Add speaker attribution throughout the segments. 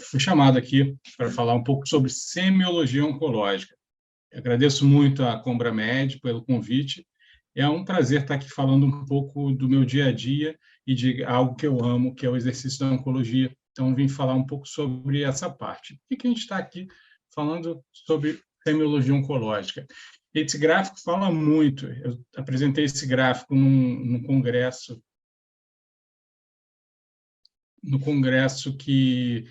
Speaker 1: Fui chamado aqui para falar um pouco sobre semiologia oncológica. Eu agradeço muito à Combramed pelo convite. É um prazer estar aqui falando um pouco do meu dia a dia e de algo que eu amo, que é o exercício da oncologia. Então, vim falar um pouco sobre essa parte. Por que a gente está aqui falando sobre semiologia oncológica? Esse gráfico fala muito. Eu apresentei esse gráfico num congresso, no congresso que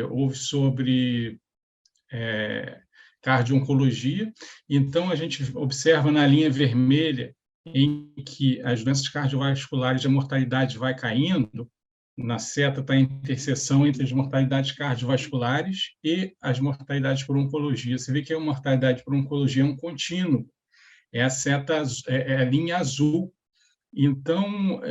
Speaker 1: houve sobre cardio-oncologia. Então, a gente observa na linha vermelha em que as doenças cardiovasculares, a mortalidade vai caindo, na seta está a interseção entre as mortalidades cardiovasculares e as mortalidades por oncologia. Você vê que a mortalidade por oncologia é um contínuo, é a seta, é a linha azul. Então,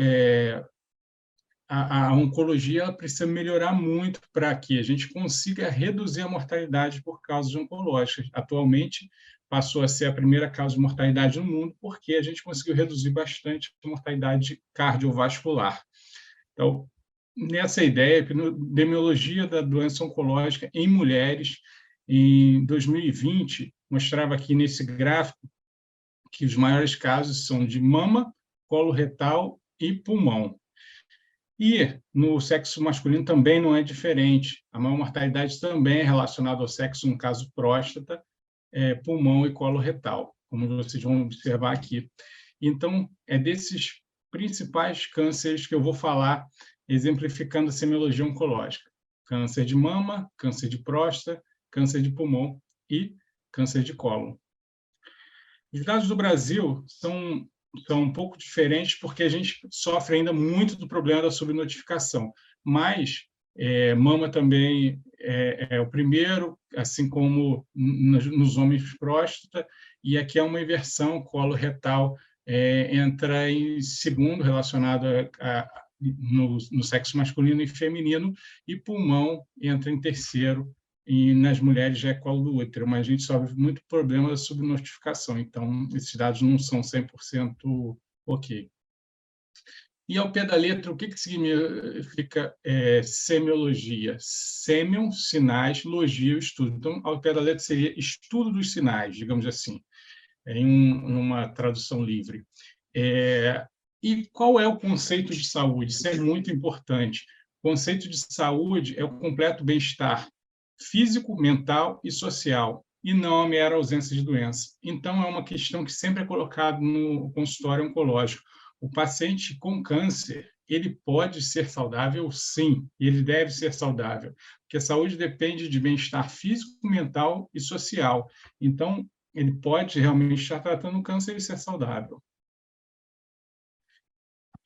Speaker 1: a oncologia ela precisa melhorar muito para que a gente consiga reduzir a mortalidade por causas oncológicas. Atualmente, passou a ser a primeira causa de mortalidade no mundo, porque a gente conseguiu reduzir bastante a mortalidade cardiovascular. Então, nessa ideia, epidemiologia da doença oncológica em mulheres, em 2020, mostrava aqui nesse gráfico que os maiores casos são de mama, colo retal e pulmão. E no sexo masculino também não é diferente. A maior mortalidade também é relacionada ao sexo, no caso próstata, pulmão e colo retal, como vocês vão observar aqui. Então, é desses principais cânceres que eu vou falar, exemplificando a semiologia oncológica. Câncer de mama, câncer de próstata, câncer de pulmão e câncer de colo. Os dados do Brasil são um pouco diferentes porque a gente sofre ainda muito do problema da subnotificação, mas mama também é o primeiro, assim como nos homens próstata, e aqui é uma inversão, colo retal entra em segundo, relacionado no sexo masculino e feminino, e pulmão entra em terceiro, e nas mulheres já é colo do útero, mas a gente sofre muito problema da subnotificação, então esses dados não são 100% ok. E ao pé da letra, o que significa semiologia? Semion, sinais, logia, estudo. Então, ao pé da letra seria estudo dos sinais, digamos assim, em uma tradução livre. E qual é o conceito de saúde? Isso é muito importante. O conceito de saúde é o completo bem-estar físico, mental e social, e não a mera ausência de doença. Então, é uma questão que sempre é colocada no consultório oncológico. O paciente com câncer, ele pode ser saudável, sim, e ele deve ser saudável, porque a saúde depende de bem-estar físico, mental e social. Então, ele pode realmente estar tratando o câncer e ser saudável.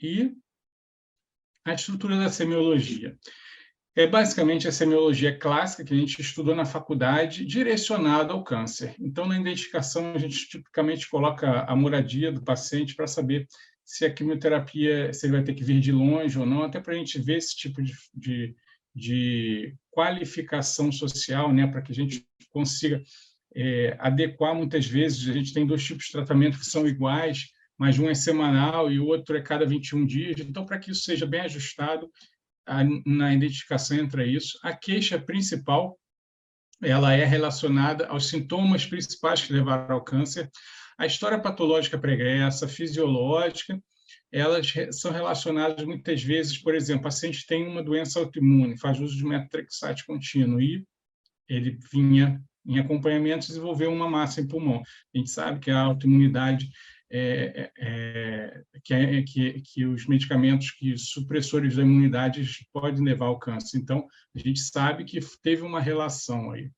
Speaker 1: E a estrutura da semiologia. É basicamente a semiologia clássica que a gente estudou na faculdade, direcionada ao câncer. Então, na identificação, a gente tipicamente coloca a moradia do paciente para saber se a quimioterapia, se ele vai ter que vir de longe ou não, até para a gente ver esse tipo de qualificação social, né, para que a gente consiga adequar. Muitas vezes, a gente tem dois tipos de tratamento que são iguais, mas um é semanal e o outro é cada 21 dias. Então, para que isso seja bem ajustado, na identificação entra isso. A queixa principal, ela é relacionada aos sintomas principais que levaram ao câncer. A história patológica pregressa, fisiológica, elas são relacionadas muitas vezes, por exemplo, o paciente tem uma doença autoimune, faz uso de metotrexate contínuo e ele vinha em acompanhamento desenvolveu uma massa em pulmão. A gente sabe que a autoimunidade que os medicamentos que supressores da imunidade podem levar ao câncer. Então, a gente sabe que teve uma relação aí.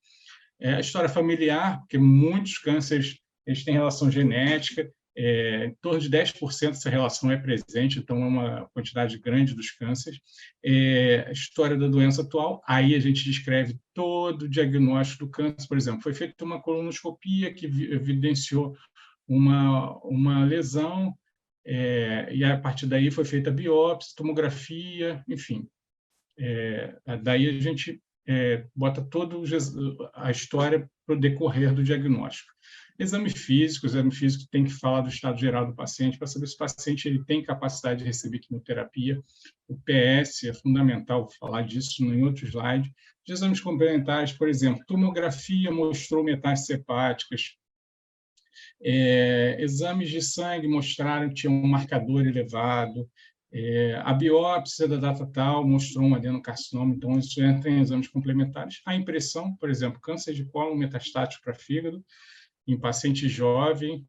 Speaker 1: A história familiar, porque muitos cânceres eles têm relação genética, em torno de 10% dessa relação é presente, então é uma quantidade grande dos cânceres. A história da doença atual, aí a gente descreve todo o diagnóstico do câncer. Por exemplo, foi feita uma colonoscopia que evidenciou uma lesão, e a partir daí foi feita a biópsia, tomografia, enfim. Daí a gente bota toda a história para o decorrer do diagnóstico. Exame físico tem que falar do estado geral do paciente, para saber se o paciente ele tem capacidade de receber quimioterapia. O PS é fundamental, vou falar disso em outro slide. De exames complementares, por exemplo, tomografia mostrou metástases hepáticas, exames de sangue mostraram que tinha um marcador elevado, a biópsia da data tal mostrou um adenocarcinoma, então isso entra em exames complementares. A impressão, por exemplo, câncer de cólon metastático para fígado, em paciente jovem,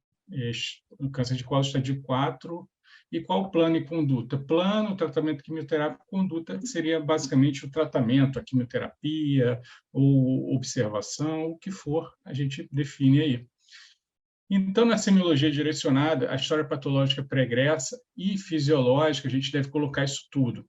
Speaker 1: câncer de colo estadio 4, e qual plano e conduta? Plano, tratamento quimioterápico, conduta seria basicamente o tratamento, a quimioterapia, ou observação, o que for, a gente define aí. Então, na semiologia direcionada, a história patológica pregressa e fisiológica, a gente deve colocar isso tudo.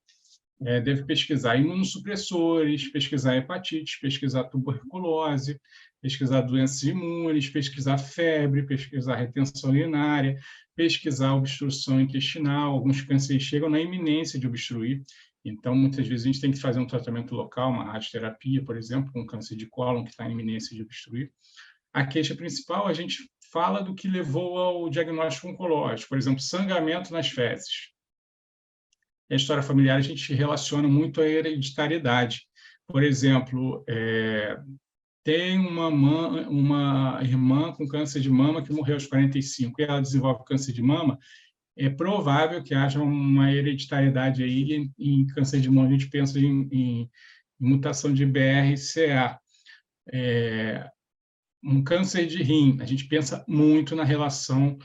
Speaker 1: Deve pesquisar imunossupressores, pesquisar hepatite, pesquisar tuberculose, pesquisar doenças imunes, pesquisar febre, pesquisar retenção urinária, pesquisar obstrução intestinal. Alguns cânceres chegam na iminência de obstruir, então, muitas vezes, a gente tem que fazer um tratamento local, uma radioterapia, por exemplo, com câncer de cólon que está em iminência de obstruir. A queixa principal, a gente fala do que levou ao diagnóstico oncológico, por exemplo, sangramento nas fezes. A história familiar, a gente relaciona muito à hereditariedade. Por exemplo, tem uma irmã com câncer de mama que morreu aos 45 e ela desenvolve câncer de mama, é provável que haja uma hereditariedade aí em câncer de mama. A gente pensa em mutação de BRCA. Um câncer de rim, a gente pensa muito na relação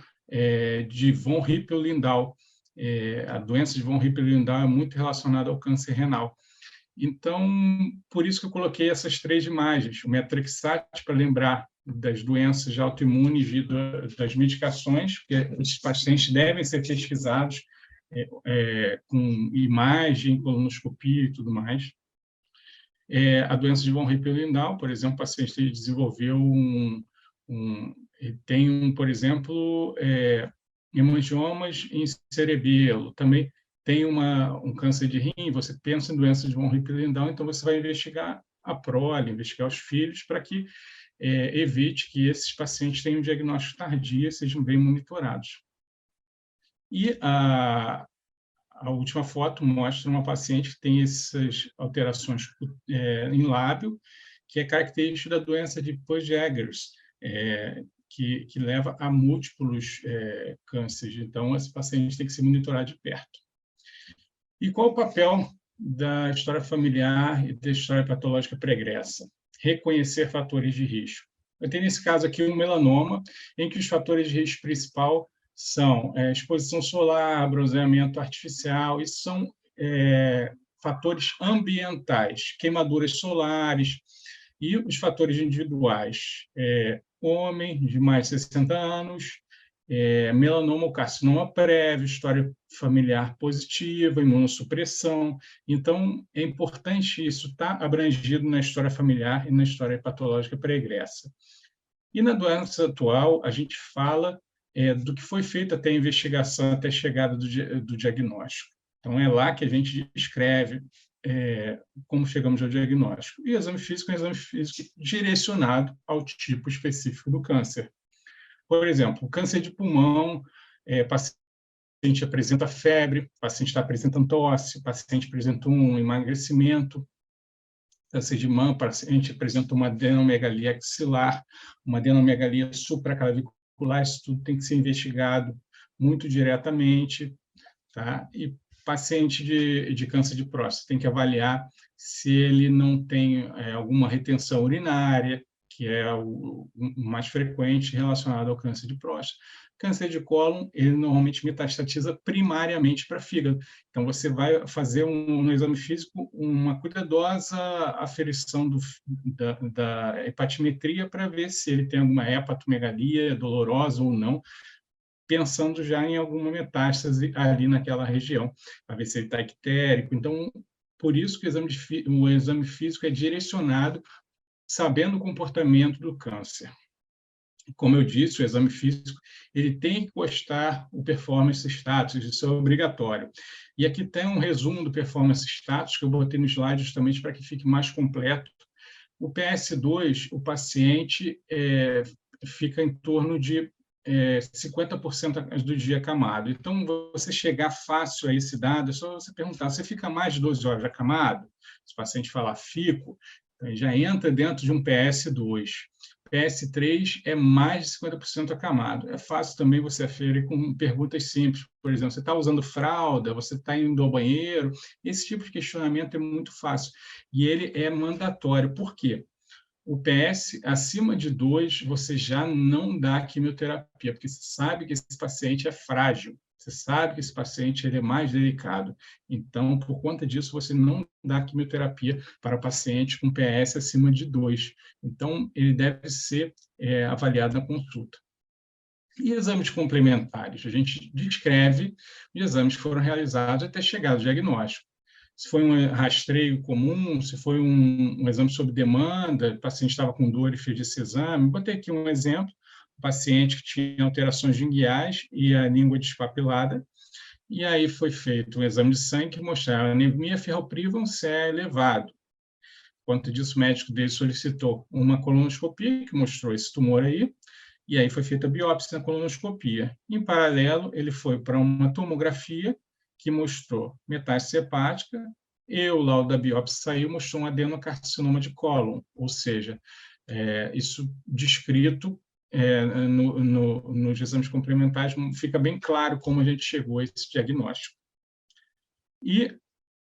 Speaker 1: de von Hippel-Lindau. A doença de von Hippel-Lindau é muito relacionada ao câncer renal. Então, por isso que eu coloquei essas 3 imagens, o Metrixate, para lembrar das doenças autoimunes e das medicações, que esses pacientes devem ser pesquisados com imagem, colonoscopia e tudo mais. A doença de von Hippel-Lindau, por exemplo, o paciente desenvolveu por exemplo, hemangiomas em cerebelo, também tem um câncer de rim, você pensa em doença de von Hippel-Lindau, então você vai investigar a prole, investigar os filhos, para que evite que esses pacientes tenham um diagnóstico tardio e sejam bem monitorados. E a última foto mostra uma paciente que tem essas alterações em lábio, que é característico da doença de Busch-Jaggers, que leva a múltiplos cânceres. Então, esse paciente tem que ser monitorado de perto. E qual o papel da história familiar e da história patológica pregressa? Reconhecer fatores de risco. Eu tenho, nesse caso aqui, um melanoma, em que os fatores de risco principal são exposição solar, bronzeamento artificial, isso são fatores ambientais, queimaduras solares, e os fatores individuais, homem de mais de 60 anos, melanoma ou carcinoma prévio, história familiar positiva, imunossupressão. Então, é importante isso estar abrangido na história familiar e na história patológica pregressa. E na doença atual, a gente fala do que foi feito até a investigação, até a chegada do diagnóstico. Então, é lá que a gente descreve como chegamos ao diagnóstico. E o exame físico é um exame físico direcionado ao tipo específico do câncer. Por exemplo, o câncer de pulmão, paciente apresenta febre, paciente está apresentando tosse, paciente apresenta um emagrecimento. Câncer de mama, paciente apresenta uma adenomegalia axilar, uma adenomegalia supraclavicular, isso tudo tem que ser investigado muito diretamente, tá? E paciente de câncer de próstata tem que avaliar se ele não tem alguma retenção urinária, que é o mais frequente relacionado ao câncer de próstata. Câncer de cólon, ele normalmente metastatiza primariamente para fígado. Então, você vai fazer no exame físico uma cuidadosa aferição da hepatimetria para ver se ele tem alguma hepatomegalia dolorosa ou não, pensando já em alguma metástase ali naquela região, para ver se ele está ictérico. Então, por isso que o exame físico é direcionado sabendo o comportamento do câncer. como eu disse, o exame físico, ele tem que constar o performance status, isso é obrigatório. E aqui tem um resumo do performance status, que eu botei no slide justamente para que fique mais completo. O PS2, o paciente fica em torno de 50% do dia acamado. Então, você chegar fácil a esse dado, é só você perguntar, você fica mais de 12 horas acamado? Se o paciente falar, fico, então, já entra dentro de um PS2. PS3 é mais de 50% acamado. É fácil também você aferir com perguntas simples. Por exemplo, você está usando fralda, você está indo ao banheiro? Esse tipo de questionamento é muito fácil. E ele é mandatório. Por quê? O PS, acima de 2, você já não dá quimioterapia, porque você sabe que esse paciente é frágil, você sabe que esse paciente ele é mais delicado. Então, por conta disso, você não dá quimioterapia para paciente com PS acima de 2. Então, ele deve ser avaliado na consulta. E exames complementares? A gente descreve os exames que foram realizados até chegar ao diagnóstico. Se foi um rastreio comum, se foi um exame sob demanda, o paciente estava com dor e fez esse exame. Botei aqui um exemplo, um paciente que tinha alterações gingiais e a língua despapilada, e aí foi feito um exame de sangue que mostrava anemia ferropriva, um CA elevado. Quanto disso, o médico dele solicitou uma colonoscopia, que mostrou esse tumor aí, e aí foi feita a biópsia na colonoscopia. Em paralelo, ele foi para uma tomografia, que mostrou metástase hepática, e o laudo da biópsia saiu, mostrou um adenocarcinoma de cólon, ou seja, isso descrito nos exames complementares, fica bem claro como a gente chegou a esse diagnóstico. E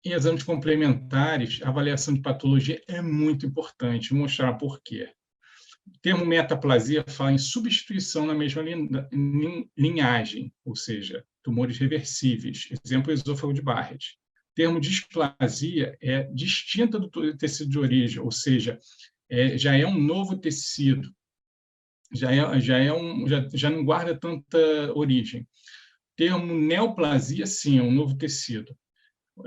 Speaker 1: em exames complementares, a avaliação de patologia é muito importante, vou mostrar por quê. O termo metaplasia fala em substituição na mesma linhagem, ou seja, tumores reversíveis, exemplo, esôfago de Barrett. O termo displasia é distinta do tecido de origem, ou seja, já é um novo tecido, já não guarda tanta origem. O termo neoplasia, sim, é um novo tecido.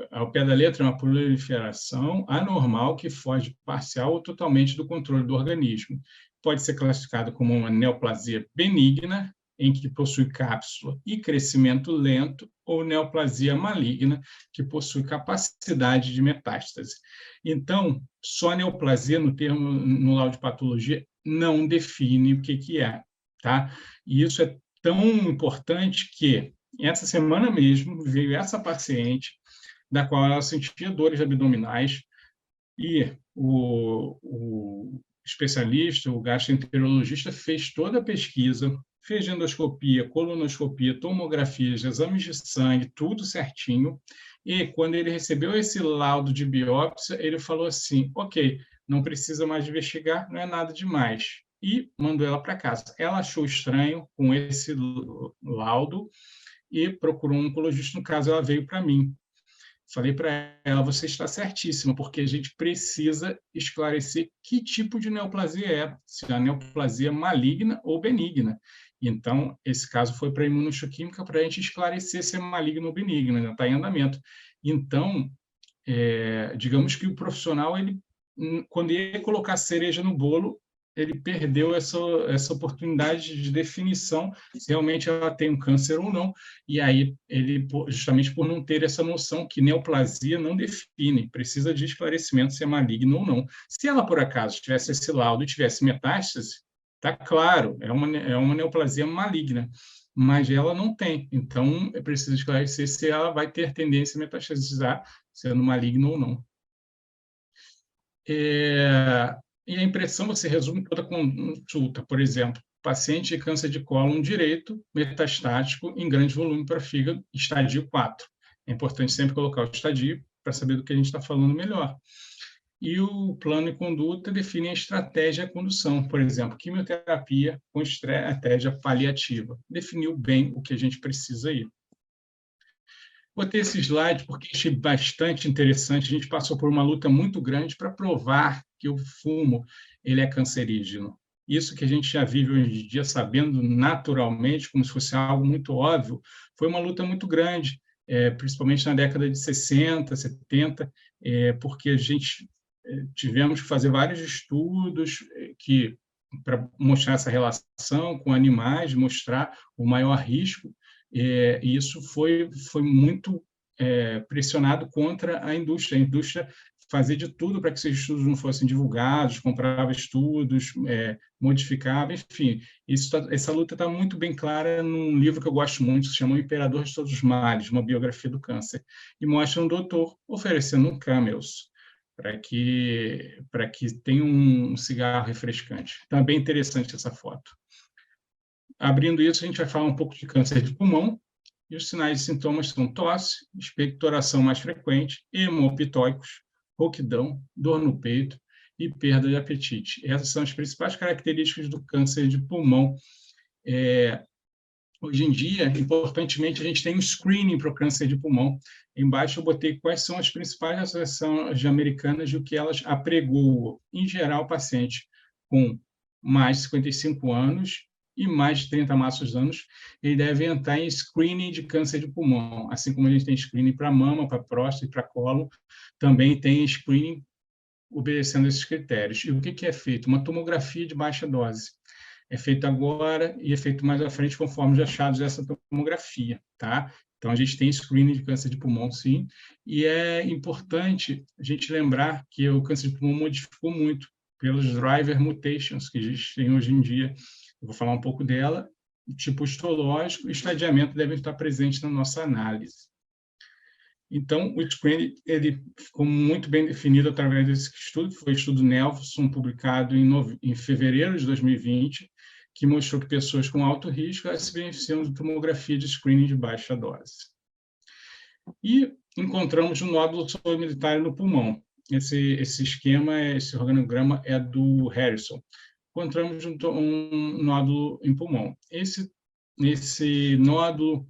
Speaker 1: Ao pé da letra, é uma proliferação anormal que foge parcial ou totalmente do controle do organismo. Pode ser classificado como uma neoplasia benigna, em que possui cápsula e crescimento lento, ou neoplasia maligna, que possui capacidade de metástase. Então, só neoplasia, no laudo de patologia, não define o que é. Tá? E isso é tão importante que, essa semana mesmo, veio essa paciente, da qual ela sentia dores abdominais, e o especialista, o gastroenterologista, fez toda a pesquisa, fez endoscopia, colonoscopia, tomografias, exames de sangue, tudo certinho, e quando ele recebeu esse laudo de biópsia, ele falou assim, ok, não precisa mais investigar, não é nada demais, e mandou ela para casa. Ela achou estranho com esse laudo e procurou um oncologista, no caso ela veio para mim. Falei para ela, você está certíssima, porque a gente precisa esclarecer que tipo de neoplasia é, se é a neoplasia maligna ou benigna. Então, esse caso foi para a imunohistoquímica para a gente esclarecer se é maligno ou benigno, ainda está em andamento. Então, digamos que o profissional, quando ia colocar cereja no bolo, ele perdeu essa oportunidade de definição se realmente ela tem um câncer ou não, e aí ele, justamente por não ter essa noção que neoplasia não define, precisa de esclarecimento se é maligno ou não. Se ela, por acaso, tivesse esse laudo e tivesse metástase, está claro, é uma neoplasia maligna, mas ela não tem, então é preciso esclarecer se ela vai ter tendência a metastasiar, sendo maligno ou não. E a impressão você resume toda a consulta. Por exemplo, paciente de câncer de cólon direito, metastático, em grande volume para fígado, estadio 4. É importante sempre colocar o estadio para saber do que a gente está falando melhor. E o plano e conduta define a estratégia e a condução. Por exemplo, quimioterapia com estratégia paliativa. Definiu bem o que a gente precisa aí. Botei esse slide porque achei bastante interessante. A gente passou por uma luta muito grande para provar que o fumo ele é cancerígeno. Isso que a gente já vive hoje em dia, sabendo naturalmente, como se fosse algo muito óbvio, foi uma luta muito grande, principalmente na década de 60, 70, porque a gente tivemos que fazer vários estudos que mostrar essa relação com animais, mostrar o maior risco, e isso foi muito pressionado contra a indústria. A indústria fazia de tudo para que esses estudos não fossem divulgados, comprava estudos, modificava, enfim. Essa luta está muito bem clara num livro que eu gosto muito, se chama O Imperador de Todos os Males, uma biografia do câncer, e mostra um doutor oferecendo um Camels para que tenha um cigarro refrescante. Então, é bem interessante essa foto. Abrindo isso, a gente vai falar um pouco de câncer de pulmão, e os sinais e sintomas são tosse, expectoração mais frequente, hemoptóicos, rouquidão, dor no peito e perda de apetite. Essas são as principais características do câncer de pulmão. Hoje em dia, importantemente, a gente tem um screening para o câncer de pulmão. Embaixo eu botei quais são as principais associações americanas e o que elas apregoam. Em geral, paciente com mais de 55 anos e mais de 30 maços anos, ele deve entrar em screening de câncer de pulmão. Assim como a gente tem screening para mama, para próstata e para colo, também tem screening obedecendo esses critérios. E o que é feito? Uma tomografia de baixa dose. É feito agora e é feito mais à frente conforme os achados dessa tomografia, tá? Então, a gente tem screening de câncer de pulmão, sim, e é importante a gente lembrar que o câncer de pulmão modificou muito pelos driver mutations que a gente tem hoje em dia. Eu vou falar um pouco dela. O tipo histológico e estadiamento devem estar presentes na nossa análise. Então, o screening ele ficou muito bem definido através desse estudo, foi o estudo Nelson, publicado em fevereiro de 2020, que mostrou que pessoas com alto risco se beneficiam de tomografia de screening de baixa dose. E encontramos um nódulo solitário no pulmão. Esse esquema, esse organograma é do Harrison. Encontramos um nódulo em pulmão. Esse nódulo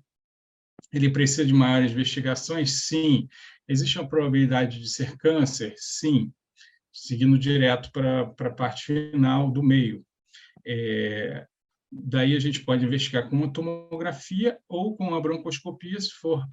Speaker 1: ele precisa de maiores investigações? Sim. Existe uma probabilidade de ser câncer? Sim. Seguindo direto para a parte final do meio. Daí a gente pode investigar com uma tomografia ou com uma broncoscopia, se for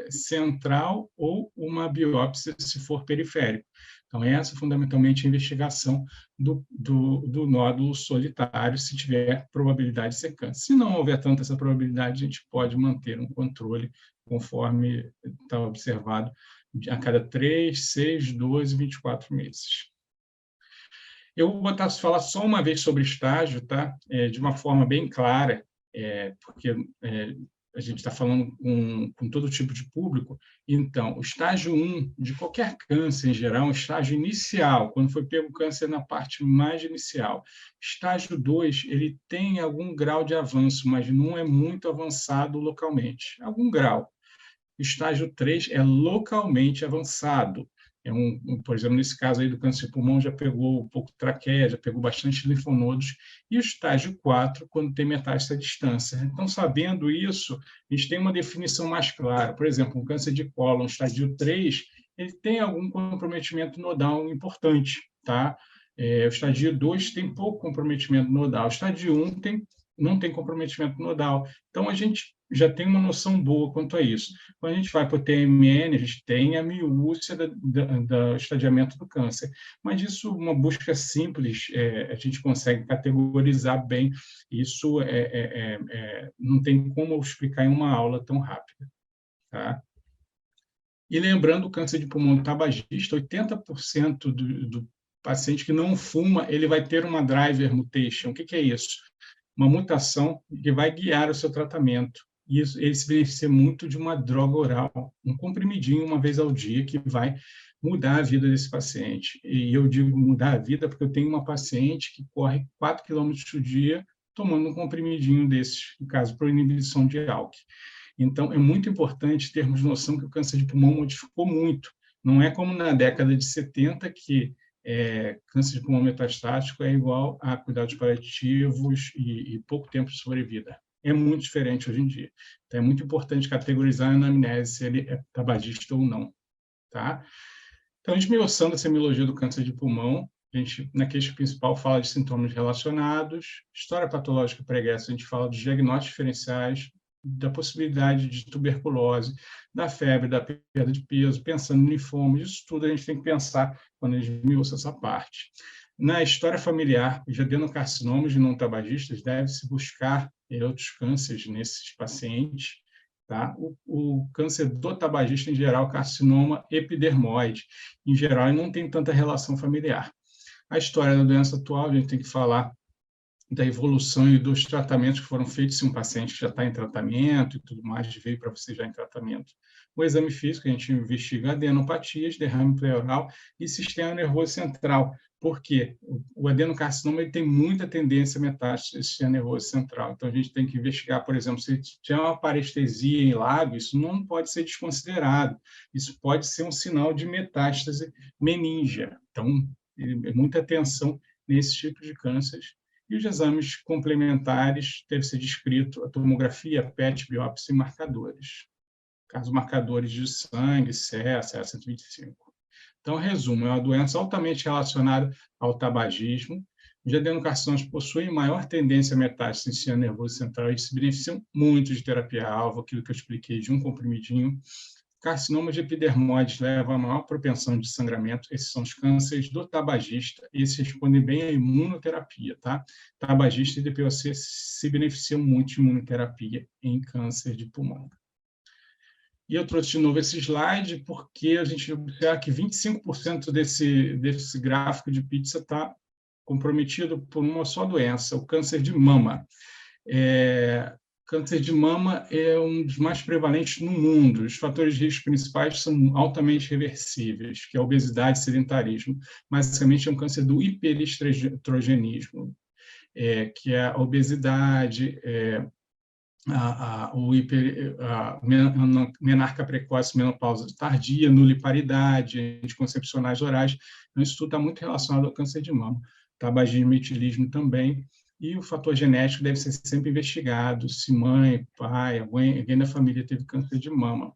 Speaker 1: central, ou uma biópsia, se for periférico. Então, essa é fundamentalmente a investigação do nódulo solitário, se tiver probabilidade de ser câncer. Se não houver tanta essa probabilidade, a gente pode manter um controle conforme está observado a cada 3, 6, 12, 24 meses. Eu vou falar só uma vez sobre estágio, tá? De uma forma bem clara, porque a gente está falando com todo tipo de público. Então, o estágio 1 de qualquer câncer, em geral, é um estágio inicial, quando foi pego o câncer na parte mais inicial. Estágio 2, ele tem algum grau de avanço, mas não é muito avançado localmente. Algum grau. O estágio 3 é localmente avançado. Por exemplo, nesse caso aí do câncer de pulmão, já pegou um pouco de traqueia, já pegou bastante linfonodos. E o estágio 4, quando tem metástase à distância. Então, sabendo isso, a gente tem uma definição mais clara. Por exemplo, um câncer de cólon, estágio 3, ele tem algum comprometimento nodal importante, tá? O estágio 2 tem pouco comprometimento nodal. O estágio 1 não tem comprometimento nodal. Então, a gente já tem uma noção boa quanto a isso. Quando a gente vai para o TMN, a gente tem a miúcia do estadiamento do câncer. Mas isso, uma busca simples, a gente consegue categorizar bem. Isso não tem como eu explicar em uma aula tão rápida. Tá? E lembrando, o câncer de pulmão tabagista, 80% do paciente que não fuma, ele vai ter uma driver mutation. O que é isso? Uma mutação que vai guiar o seu tratamento. E ele se beneficia muito de uma droga oral, um comprimidinho uma vez ao dia, que vai mudar a vida desse paciente. E eu digo mudar a vida porque eu tenho uma paciente que corre 4 km por dia tomando um comprimidinho desses, no caso, para inibição de ALK. Então, é muito importante termos noção que o câncer de pulmão modificou muito. Não é como na década de 70, que câncer de pulmão metastático é igual a cuidados paliativos e pouco tempo de sobrevida. É muito diferente hoje em dia. Então, é muito importante categorizar a anamnese, se ele é tabagista ou não. Tá? Então, esmiuçando a semiologia do câncer de pulmão, a gente, na queixa principal, fala de sintomas relacionados, história patológica pregressa, a gente fala de diagnósticos diferenciais, da possibilidade de tuberculose, da febre, da perda de peso, pensando em linfoma, isso tudo a gente tem que pensar quando a gente esmiuça essa parte. Na história familiar, os adenocarcinomas de não-tabagistas deve-se buscar outros cânceres nesses pacientes, tá? O câncer do tabagista, em geral, carcinoma epidermoide, em geral, ele não tem tanta relação familiar. A história da doença atual, a gente tem que falar da evolução e dos tratamentos que foram feitos se um paciente já está em tratamento e tudo mais, veio para você já em tratamento. O exame físico, a gente investiga adenopatias, derrame pleural e sistema nervoso central. Por quê? O adenocarcinoma ele tem muita tendência a metástase do sistema nervoso central. Então, a gente tem que investigar, por exemplo, se tiver uma parestesia em lábio, isso não pode ser desconsiderado. Isso pode ser um sinal de metástase meníngea. Então, muita atenção nesse tipo de cânceres. E os exames complementares deve ser descrito a tomografia, PET, biópsia e marcadores. Caso marcadores de sangue, CEA, CEA 125. Então, resumo, é uma doença altamente relacionada ao tabagismo. Os adenocarcinomas possuem maior tendência a metástase no sistema nervoso central e se beneficiam muito de terapia-alvo, aquilo que eu expliquei de um comprimidinho. Carcinoma de epidermoide leva a maior propensão de sangramento. Esses são os cânceres do tabagista. Esses respondem bem à imunoterapia, tá? Tabagista e DPOC se beneficiam muito de imunoterapia em câncer de pulmão. E eu trouxe de novo esse slide porque a gente observa que 25% desse gráfico de pizza está comprometido por uma só doença, o câncer de mama. Câncer de mama é um dos mais prevalentes no mundo. Os fatores de risco principais são altamente reversíveis, que é a obesidade e sedentarismo. Basicamente, é um câncer do hiperestrogenismo, que é a obesidade, a menarca precoce, menopausa tardia, nuliparidade, anticoncepcionais orais. Então, isso tudo está muito relacionado ao câncer de mama. Tabagismo e etilismo também. E o fator genético deve ser sempre investigado, se mãe, pai, alguém da família teve câncer de mama.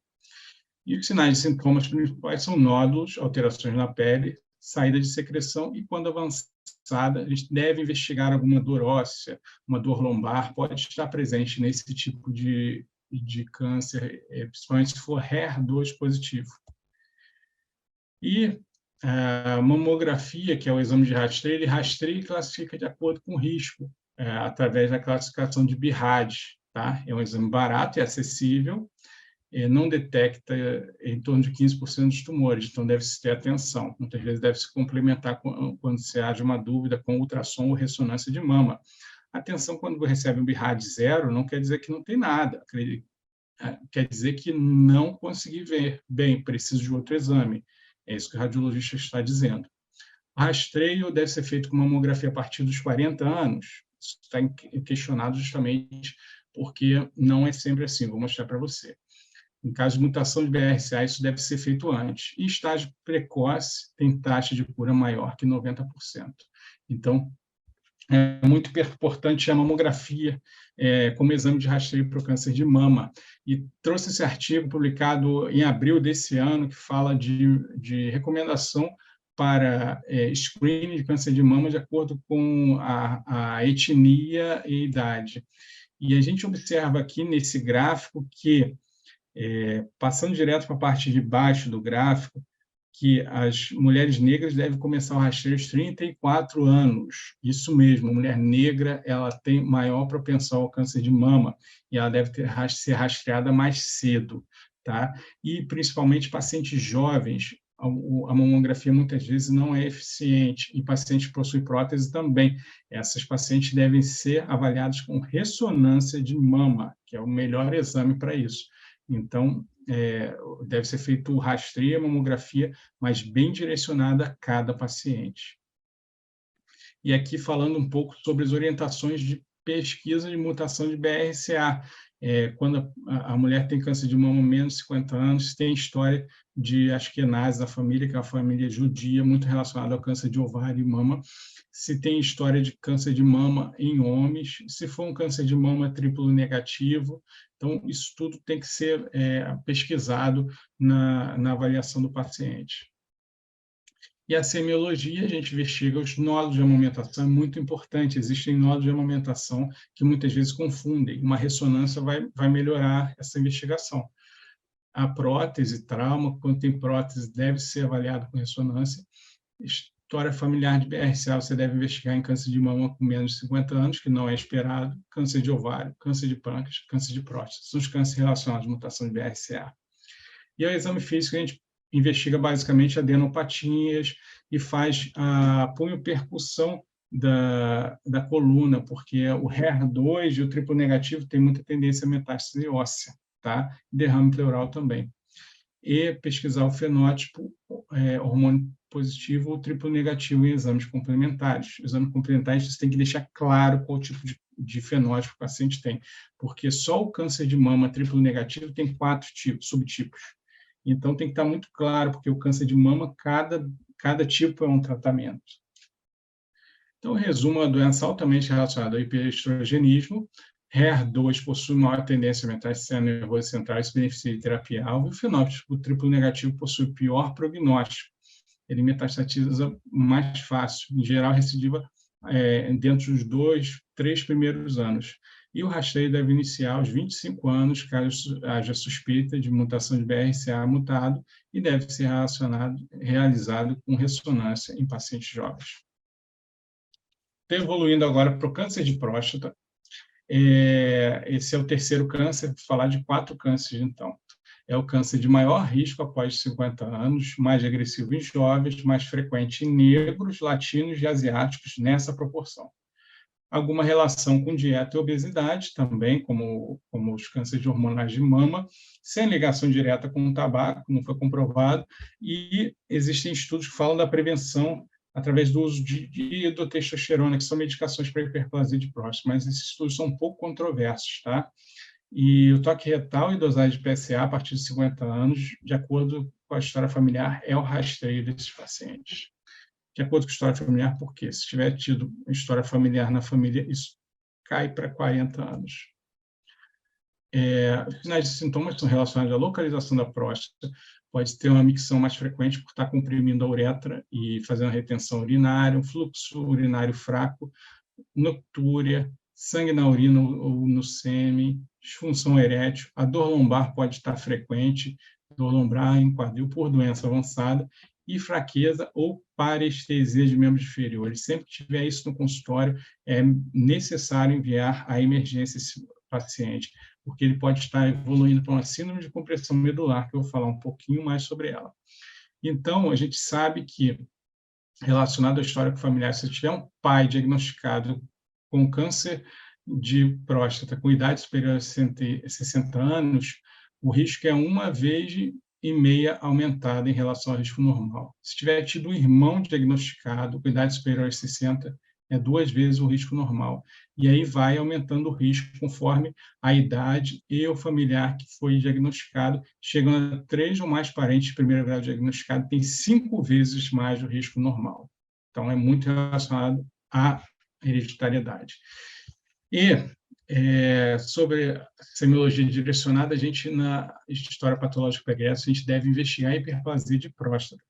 Speaker 1: E os sinais e sintomas principais são nódulos, alterações na pele, saída de secreção e, quando avançada, a gente deve investigar alguma dor óssea, uma dor lombar, pode estar presente nesse tipo de câncer, principalmente se for HER2 positivo. E a mamografia, que é o exame de rastreio, ele rastreia e classifica de acordo com o risco, através da classificação de BIRAD. Tá? É um exame barato e acessível, não detecta em torno de 15% dos tumores, então deve-se ter atenção. Muitas vezes deve-se complementar quando se haja uma dúvida com ultrassom ou ressonância de mama. Atenção, quando você recebe um BIRAD 0, não quer dizer que não tem nada, quer dizer que não consegui ver bem, preciso de outro exame. É isso que o radiologista está dizendo. O rastreio deve ser feito com mamografia a partir dos 40 anos. Isso está questionado justamente porque não é sempre assim. Vou mostrar para você. Em caso de mutação de BRCA, isso deve ser feito antes. E estágio precoce tem taxa de cura maior que 90%. Então, é muito importante a mamografia como exame de rastreio para o câncer de mama. E trouxe esse artigo publicado em abril desse ano, que fala de recomendação para screening de câncer de mama de acordo com a etnia e idade. E a gente observa aqui nesse gráfico que, passando direto para a parte de baixo do gráfico, que as mulheres negras devem começar o rastreio aos 34 anos. Isso mesmo, a mulher negra ela tem maior propensão ao câncer de mama e ela deve ser rastreada mais cedo. Tá? E, principalmente, pacientes jovens, a mamografia muitas vezes não é eficiente, e pacientes que possuem prótese também. Essas pacientes devem ser avaliadas com ressonância de mama, que é o melhor exame para isso. Então, deve ser feito o rastreio, a mamografia, mas bem direcionada a cada paciente. E aqui falando um pouco sobre as orientações de pesquisa de mutação de BRCA. Quando a mulher tem câncer de mama menos de 50 anos, tem história de asquenase na família, que é uma família judia, muito relacionada ao câncer de ovário e mama. Se tem história de câncer de mama em homens, se for um câncer de mama triplo negativo. Então, isso tudo tem que ser pesquisado na avaliação do paciente. E a semiologia, a gente investiga os nódulos de amamentação, é muito importante. Existem nódulos de amamentação que muitas vezes confundem. Uma ressonância vai melhorar essa investigação. A prótese, trauma, quando tem prótese, deve ser avaliado com ressonância. história familiar de BRCA, você deve investigar em câncer de mama com menos de 50 anos, que não é esperado, câncer de ovário, câncer de pâncreas, câncer de próstata, são os cânceres relacionados à mutação de BRCA. E o exame físico, a gente investiga basicamente adenopatias e faz a punhopercussão da coluna, porque o HER2 e o triplo negativo tem muita tendência a metástase óssea, tá? Derrame pleural também. E pesquisar o fenótipo hormônio positivo ou triplo negativo em exames complementares. Exames complementares, você tem que deixar claro qual tipo de fenótipo o paciente tem, porque só o câncer de mama triplo negativo tem 4 subtipos. Então, tem que estar muito claro, porque o câncer de mama, cada tipo é um tratamento. Então, resumo, a doença altamente relacionada ao hiperestrogenismo. HER2 possui maior tendência a metástase nervoso central e se beneficia de terapia-alvo. O fenótipo triplo negativo possui pior prognóstico. Ele metastatiza mais fácil, em geral, recidiva dentro dos 2, 3 primeiros anos. E o rastreio deve iniciar aos 25 anos, caso haja suspeita de mutação de BRCA mutado, e deve ser realizado com ressonância em pacientes jovens. Evoluindo agora para o câncer de próstata, esse é o terceiro câncer, vou falar de 4 cânceres, então. É o câncer de maior risco após 50 anos, mais agressivo em jovens, mais frequente em negros, latinos e asiáticos, nessa proporção. Alguma relação com dieta e obesidade também, como os cânceres hormonais de mama, sem ligação direta com o tabaco, não foi comprovado, e existem estudos que falam da prevenção através do uso de hidrotestosterona, que são medicações para hiperplasia de próstata, mas esses estudos são um pouco controversos, tá? E o toque retal e dosagem de PSA a partir de 50 anos, de acordo com a história familiar, é o rastreio desses pacientes. De acordo com a história familiar, por quê? Se tiver tido história familiar na família, isso cai para 40 anos. Os sinais de sintomas são relacionados à localização da próstata, pode ter uma micção mais frequente por estar comprimindo a uretra e fazendo retenção urinária, um fluxo urinário fraco, noctúria, sangue na urina ou no sêmen, disfunção erétil, a dor lombar pode estar frequente, dor lombar em quadril por doença avançada, e fraqueza ou parestesia de membros inferiores. Sempre que tiver isso no consultório, é necessário enviar à emergência esse paciente, porque ele pode estar evoluindo para uma síndrome de compressão medular, que eu vou falar um pouquinho mais sobre ela. Então, a gente sabe que, relacionado à história familiar, se tiver um pai diagnosticado com câncer de próstata com idade superior a 60 anos, o risco é 1,5 vezes aumentado em relação ao risco normal. Se tiver tido um irmão diagnosticado com idade superior a 60, é 2 vezes o risco normal. E aí vai aumentando o risco conforme a idade e o familiar que foi diagnosticado, chegando a 3 ou mais parentes de primeiro grau diagnosticado, tem 5 vezes mais o risco normal. Então, é muito relacionado à hereditariedade. E sobre semiologia direcionada, a gente, na história patológica pregressa, a gente deve investigar a hiperplasia de próstata.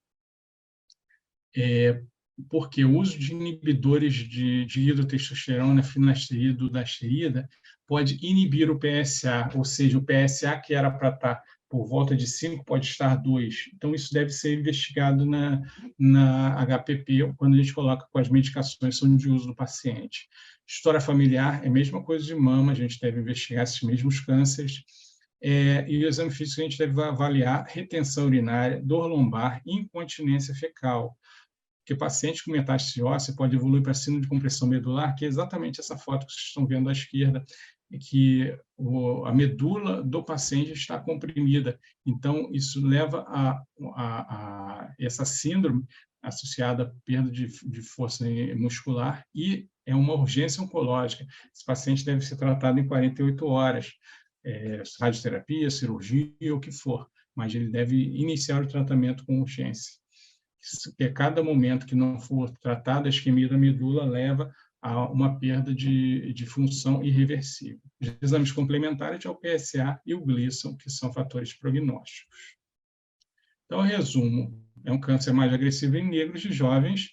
Speaker 1: Porque o uso de inibidores de hidrotestosterona, finasterida, dudasterida, pode inibir o PSA, ou seja, o PSA que era para estar por volta de 5 pode estar 2. Então, isso deve ser investigado na HPP, quando a gente coloca com as medicações são de uso do paciente. História familiar é a mesma coisa de mama, a gente deve investigar esses mesmos cânceres. E o exame físico a gente deve avaliar retenção urinária, dor lombar e incontinência fecal. Porque paciente com metástase óssea pode evoluir para síndrome de compressão medular, que é exatamente essa foto que vocês estão vendo à esquerda, que a medula do paciente está comprimida. Então, isso leva a essa síndrome associada à perda de força muscular e é uma urgência oncológica. Esse paciente deve ser tratado em 48 horas, radioterapia, cirurgia, o que for, mas ele deve iniciar o tratamento com urgência. A cada momento que não for tratado, a isquemia da medula leva a uma perda de função irreversível. Os exames complementares é o PSA e o Gleason, que são fatores prognósticos. Então, resumo, é um câncer mais agressivo em negros e jovens,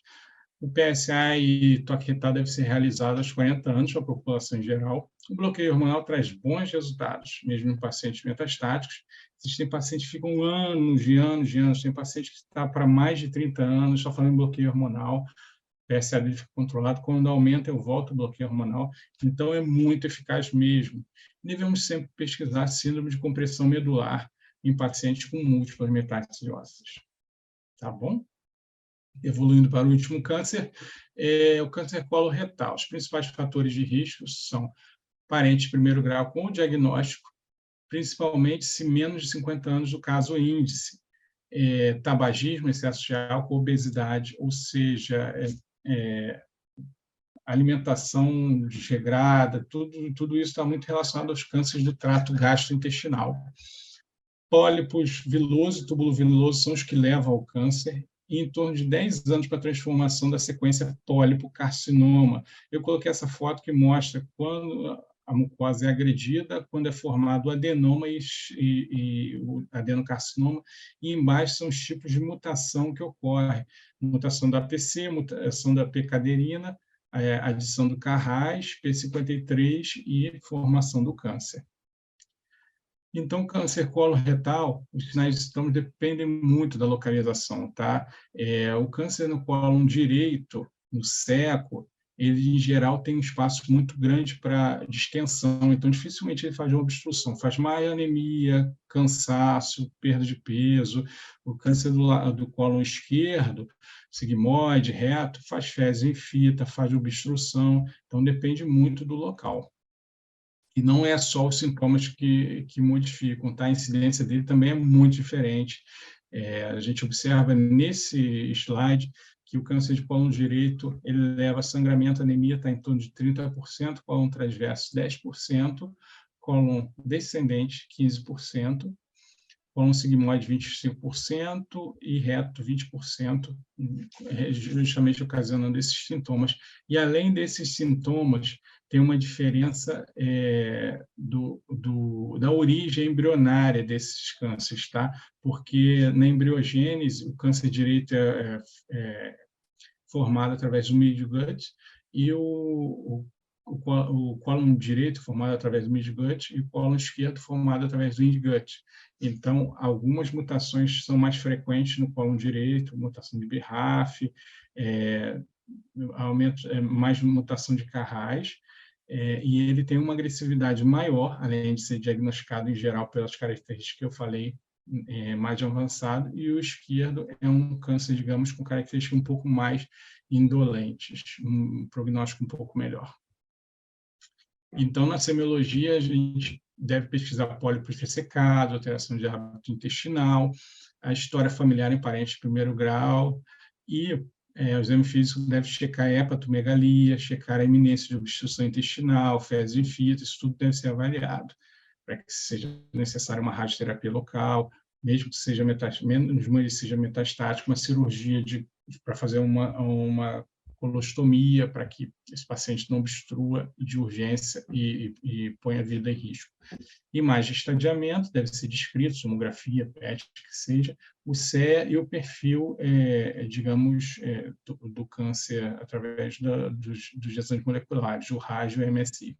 Speaker 1: O PSA e toque retal deve ser realizado aos 40 anos para a população em geral. O bloqueio hormonal traz bons resultados, mesmo em pacientes metastáticos. Existem pacientes que ficam anos e anos e anos. Tem paciente que está para mais de 30 anos só fazendo bloqueio hormonal. O PSA dele fica controlado. Quando aumenta, eu volto ao bloqueio hormonal. Então, é muito eficaz mesmo. Devemos sempre pesquisar síndrome de compressão medular em pacientes com múltiplas metástases ósseas. Tá bom? Evoluindo para o último câncer, o câncer coloretal. Os principais fatores de risco são parente de primeiro grau com o diagnóstico, principalmente se menos de 50 anos do caso índice, tabagismo, excesso de álcool, obesidade, ou seja, alimentação desregrada, tudo isso está muito relacionado aos cânceres do trato gastrointestinal. Pólipos viloso e túbulo viloso são os que levam ao câncer, e em torno de 10 anos para a transformação da sequência pólipo-carcinoma. Eu coloquei essa foto que mostra quando a mucosa é agredida, quando é formado o adenoma e o adenocarcinoma, e embaixo são os tipos de mutação que ocorre. Mutação da APC, mutação da P-caderina, adição do Carras, P53 e formação do câncer. Então, câncer coloretal, os sinais de sintomas dependem muito da localização, tá? O câncer no cólon direito, no seco, ele, em geral, tem um espaço muito grande para distensão, então, dificilmente ele faz uma obstrução. Faz mais anemia, cansaço, perda de peso. O câncer do cólon esquerdo, sigmoide, reto, faz fezes em fita, faz obstrução, então, depende muito do local. E não é só os sintomas que modificam, tá? A incidência dele também é muito diferente. A gente observa nesse slide que o câncer de cólon direito, ele leva a sangramento, anemia está em torno de 30%, cólon transverso 10%, cólon descendente 15%, cólon sigmoide 25% e reto 20%, justamente ocasionando esses sintomas. E além desses sintomas, tem uma diferença da origem embrionária desses cânceres, tá? Porque na embriogênese, o câncer direito é formado através do midgut e o cólon direito formado através do midgut e o cólon esquerdo formado através do indgut. Então, algumas mutações são mais frequentes no cólon direito, mutação de BRAF, mais mutação de Carras, e ele tem uma agressividade maior, além de ser diagnosticado em geral pelas características que eu falei, mais avançado, e o esquerdo é um câncer, digamos, com características um pouco mais indolentes, um prognóstico um pouco melhor. Então, na semiologia, a gente deve pesquisar pólipos ressecados, alteração de hábito intestinal, a história familiar em parentes de primeiro grau, e o exame físico deve checar a hepatomegalia, checar a iminência de obstrução intestinal, fezes em fita, isso tudo deve ser avaliado, para que seja necessária uma radioterapia local, mesmo que seja metastático, uma cirurgia para fazer uma colostomia, para que esse paciente não obstrua de urgência e ponha a vida em risco. Imagem de estadiamento, deve ser descrito, sonografia, PET, que seja, o CE e o perfil, digamos, do câncer através dos exames moleculares, o RAS e o MSI.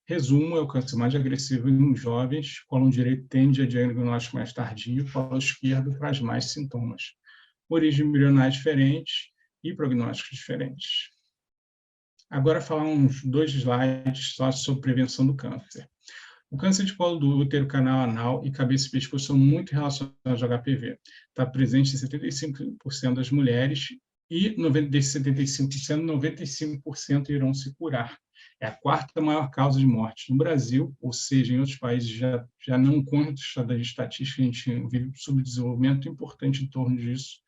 Speaker 1: Resumo, é o câncer mais agressivo em jovens, cólon direito tende a diagnóstico mais tardio, cólon esquerdo traz mais sintomas. Origem embrionária diferente e prognósticos diferentes. Agora, falar uns 2 slides só sobre prevenção do câncer. O câncer de colo do útero, canal anal e cabeça e pescoço são muito relacionados ao HPV. Está presente em 75% das mulheres e desses 75%, 95% irão se curar. É a 4ª maior causa de morte no Brasil, ou seja, em outros países já não consta das estatísticas, a gente vive subdesenvolvimento importante em torno disso,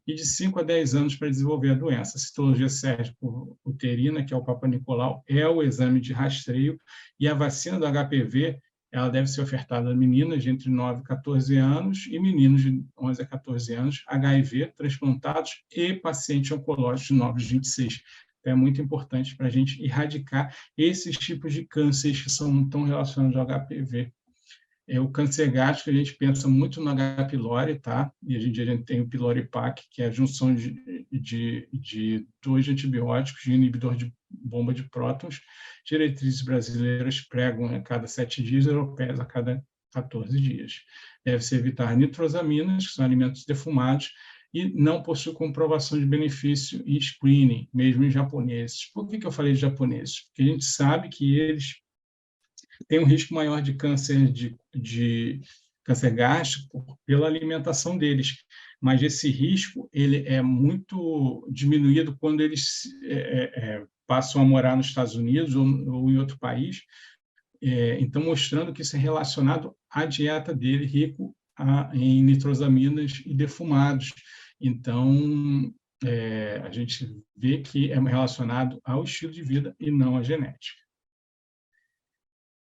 Speaker 1: e de 5 a 10 anos para desenvolver a doença. A citologia cérvico-uterina, que é o Papa Nicolau, é o exame de rastreio, e a vacina do HPV, ela deve ser ofertada a meninas de entre 9 e 14 anos e meninos de 11 a 14 anos, HIV, transplantados e pacientes oncológicos de 9 a 26. Então, é muito importante para a gente erradicar esses tipos de cânceres que são tão relacionados ao HPV. O câncer gástrico, a gente pensa muito no H. pylori, tá? E hoje em dia a gente tem o pylori PAC, que é a junção de dois antibióticos, de inibidor de bomba de prótons. Diretrizes brasileiras pregam a cada 7 dias, europeias a cada 14 dias. Deve-se evitar nitrosaminas, que são alimentos defumados, e não possui comprovação de benefício em screening, mesmo em japoneses. Por que eu falei de japoneses? Porque a gente sabe que eles têm um risco maior de câncer gástrico pela alimentação deles, mas esse risco ele é muito diminuído quando eles passam a morar nos Estados Unidos ou em outro país, então mostrando que isso é relacionado à dieta dele, rico em nitrosaminas e defumados. Então, a gente vê que é relacionado ao estilo de vida e não à genética.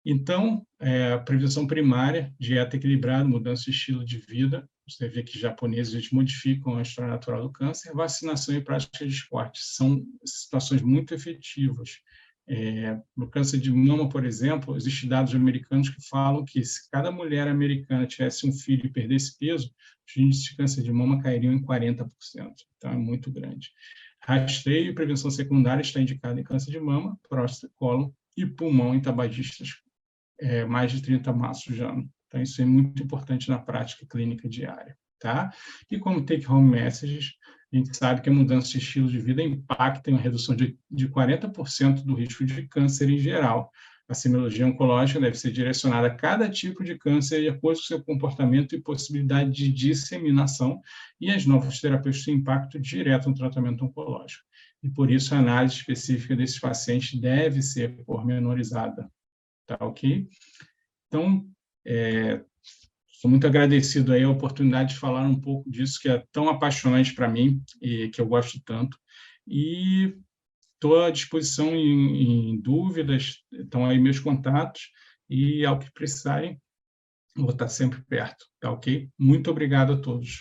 Speaker 1: Então, prevenção primária, dieta equilibrada, mudança de estilo de vida, você vê que japoneses eles modificam a história natural do câncer, vacinação e prática de esporte, são situações muito efetivas. No câncer de mama, por exemplo, existem dados americanos que falam que se cada mulher americana tivesse um filho e perdesse peso, os índices de câncer de mama cairiam em 40%. Então, é muito grande. Rastreio e prevenção secundária está indicado em câncer de mama, próstata, cólon e pulmão em tabagistas mais de 30 maços de ano. Então, isso é muito importante na prática clínica diária. Tá? E como take-home messages, a gente sabe que a mudança de estilo de vida impacta em uma redução de 40% do risco de câncer em geral. A semiologia oncológica deve ser direcionada a cada tipo de câncer de acordo com o seu comportamento e possibilidade de disseminação, e as novas terapêuticas têm impacto direto no tratamento oncológico. E por isso a análise específica desses pacientes deve ser pormenorizada. Tá, ok? Então, sou muito agradecido aí a oportunidade de falar um pouco disso que é tão apaixonante para mim e que eu gosto tanto. E estou à disposição em dúvidas, estão aí meus contatos, e ao que precisarem, vou estar sempre perto, tá ok? Muito obrigado a todos.